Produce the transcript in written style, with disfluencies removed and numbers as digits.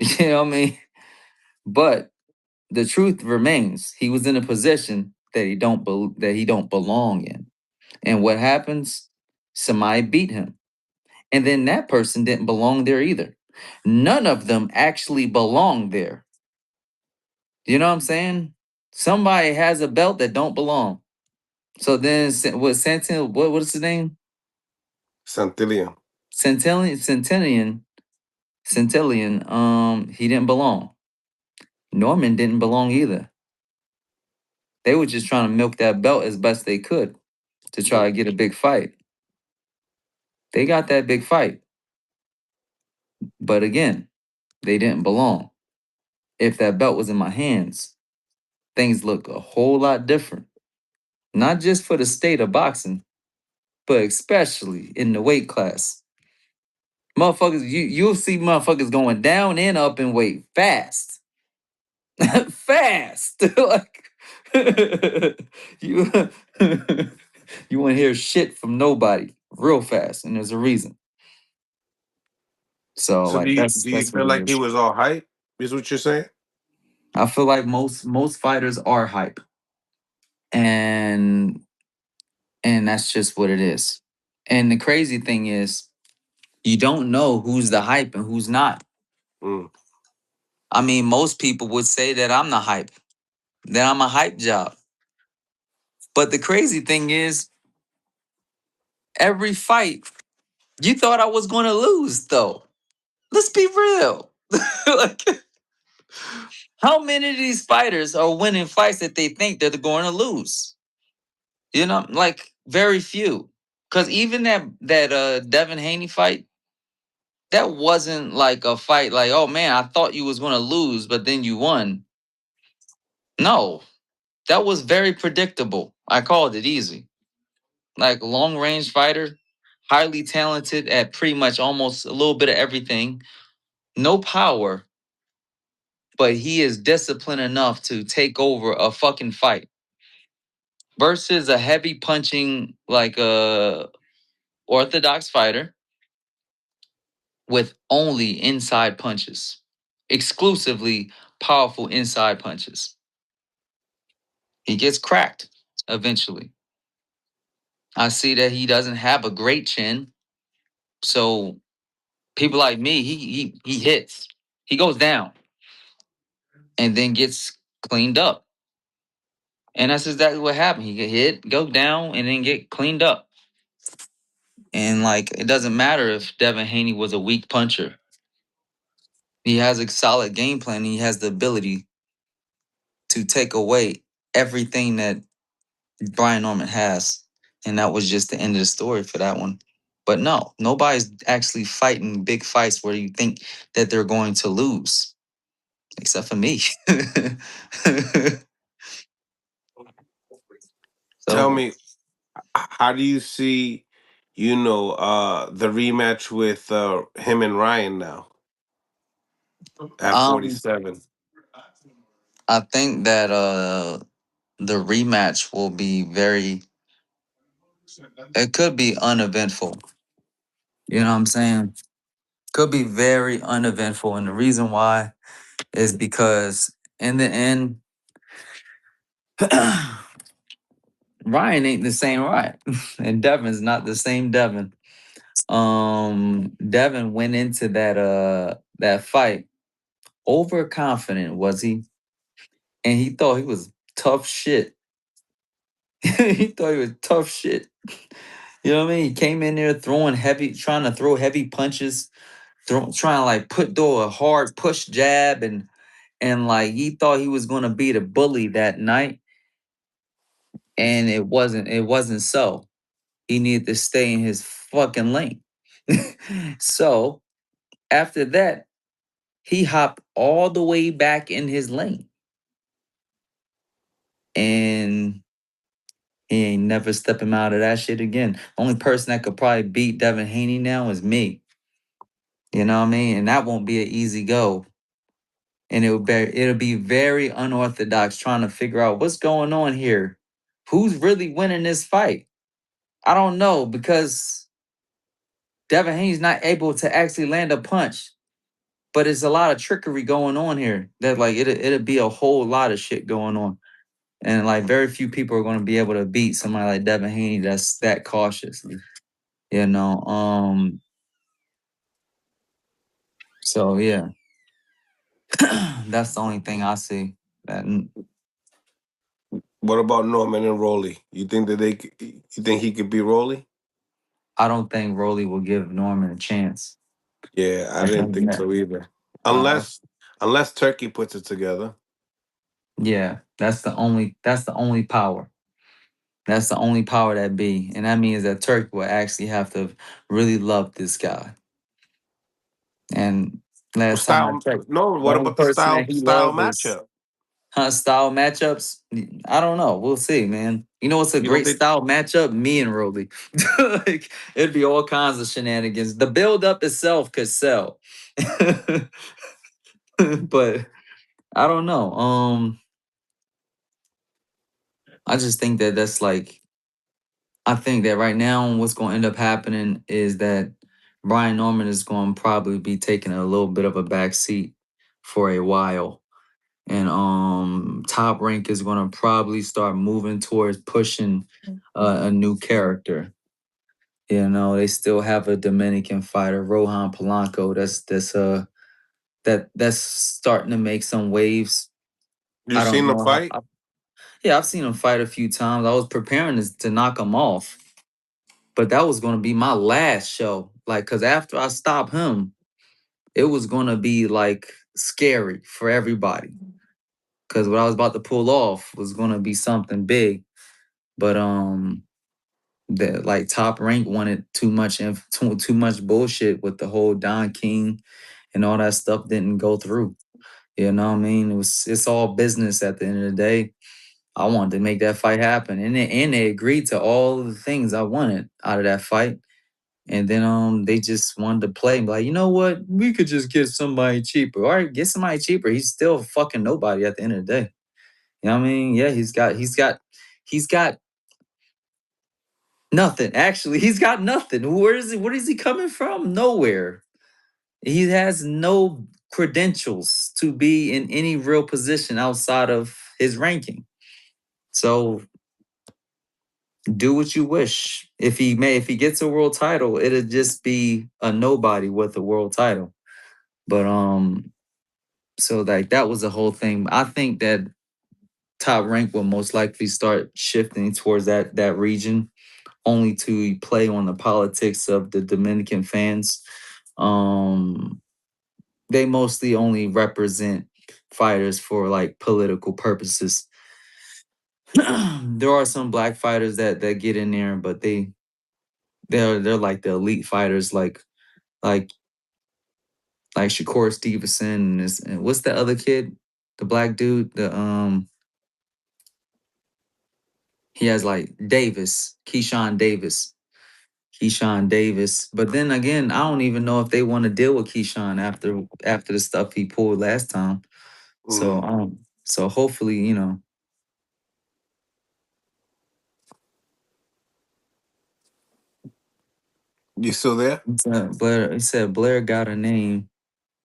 You know what I mean? But the truth remains, he was in a position that he don't belong in. And what happens? Somebody beat him. And then that person didn't belong there either. None of them actually belong there. You know what I'm saying? Somebody has a belt that don't belong. So then what Santillan, what is his name? Santillion. Centillion, he didn't belong. Norman didn't belong either. They were just trying to milk that belt as best they could to try to get a big fight. They got that big fight. But again, they didn't belong. If that belt was in my hands, things look a whole lot different. Not just for the state of boxing, but especially in the weight class. Motherfuckers, you'll see motherfuckers going down and up in weight fast. Fast. Like you you won't hear shit from nobody real fast, and there's a reason. So So do like you that's do you that's feel what it like he is. was all hype? Is what you're saying? I feel like most fighters are hype, and that's just what it is. And the crazy thing is, you don't know who's the hype and who's not. Mm. I mean, most people would say that I'm the hype, that I'm a hype job. But the crazy thing is, every fight, you thought I was going to lose, though. Let's be real. Like, how many of these fighters are winning fights that they think that they're going to lose? You know, like very few. Because even that Devin Haney fight, that wasn't like a fight like, oh man, I thought you was going to lose, but then you won. No, that was very predictable. I called it easy. Like long range fighter, highly talented at pretty much almost a little bit of everything. No power, but he is disciplined enough to take over a fucking fight. Versus a heavy punching like a orthodox fighter with only inside punches, exclusively powerful inside punches. He gets cracked eventually. I see that he doesn't have a great chin, so people like me, he hits, he goes down, and then gets cleaned up. And that's exactly what happened. He get hit, go down, and then get cleaned up. And like it doesn't matter if Devin Haney was a weak puncher. He has a solid game plan. He has the ability to take away everything that Brian Norman has. And that was just the end of the story for that one. But no, nobody's actually fighting big fights where you think that they're going to lose, except for me. Tell So me, how do you see, the rematch with him and Ryan now at um 47? I think that the rematch will be very, it could be uneventful. You know what I'm saying? Could be very uneventful. And the reason why is because in the end, Ryan ain't the same Ryan. And Devin's not the same Devin. Devin went into that fight overconfident, was he? And he thought he was tough shit. He thought he was tough shit. You know what I mean? He came in there throwing heavy, trying to throw heavy punches, trying to like put through a hard push jab, and like he thought he was gonna be the bully that night, and it wasn't so. He needed to stay in his fucking lane. So after that, he hopped all the way back in his lane, and he ain't never stepping out of that shit again. Only person that could probably beat Devin Haney now is me. You know what I mean? And that won't be an easy go. And it'll be very unorthodox trying to figure out what's going on here. Who's really winning this fight? I don't know because Devin Haney's not able to actually land a punch. but it's a lot of trickery going on here. That like it'll be a whole lot of shit going on, and like very few people are going to be able to beat somebody like Devin Haney that's that cautious. You know, so yeah, that's the only thing I see. That What about Norman and Rolly? You think that you think he could be Rolly? I don't think Rolly will give Norman a chance. Yeah, I I didn't think think that. so either. Uh, Unless Turkey puts it together. yeah, that's the only power. That's the only power that be, and that means that Turk will actually have to really love this guy. And last time I Style checked, no, the what only about the person that he style loved was matchup? style matchups. I don't know. We'll see, man. You know what's a You don't great think style matchup? Me and Roly. Like it'd be all kinds of shenanigans. The build up itself could sell, but I don't know. I just think that that's like I think that right now what's going to end up happening is that Brian Norman is going to probably be taking a little bit of a back seat for a while. And Top Rank is going to probably start moving towards pushing a new character. You know, they still have a Dominican fighter, Rohan Polanco. That's starting to make some waves. you I don't seen the know fight? yeah, I've seen him fight a few times. I was preparing to knock him off, but that was going to be my last show. Like, cause after I stopped him, it was going to be like scary for everybody. Cause what I was about to pull off was going to be something big. But the like Top Rank wanted too much bullshit with the whole Don King and all that stuff didn't go through. You know what I mean? It's all business at the end of the day. I wanted to make that fight happen, and they agreed to all of the things I wanted out of that fight. And then they just wanted to play and be like, you know what? We could just get somebody cheaper. All right, get somebody cheaper. He's still fucking nobody at the end of the day. You know what I mean? Yeah, he's got nothing. Actually, he's got nothing. Where is he coming from? Nowhere. He has no credentials to be in any real position outside of his ranking. So do what you wish. If he gets a world title, it'll just be a nobody with a world title. But so like that was the whole thing. I think that Top Rank will most likely start shifting towards that region, only to play on the politics of the Dominican fans. Um, they mostly only represent fighters for like political purposes. There are some black fighters that get in there, but they're like the elite fighters, like like Shakur Stevenson and what's the other kid, the black dude, the he has like Davis, Keyshawn Davis. But then again, I don't even know if they want to deal with Keyshawn after the stuff he pulled last time. So Mm. so hopefully, you know, You still there? Blair he said Blair got a name.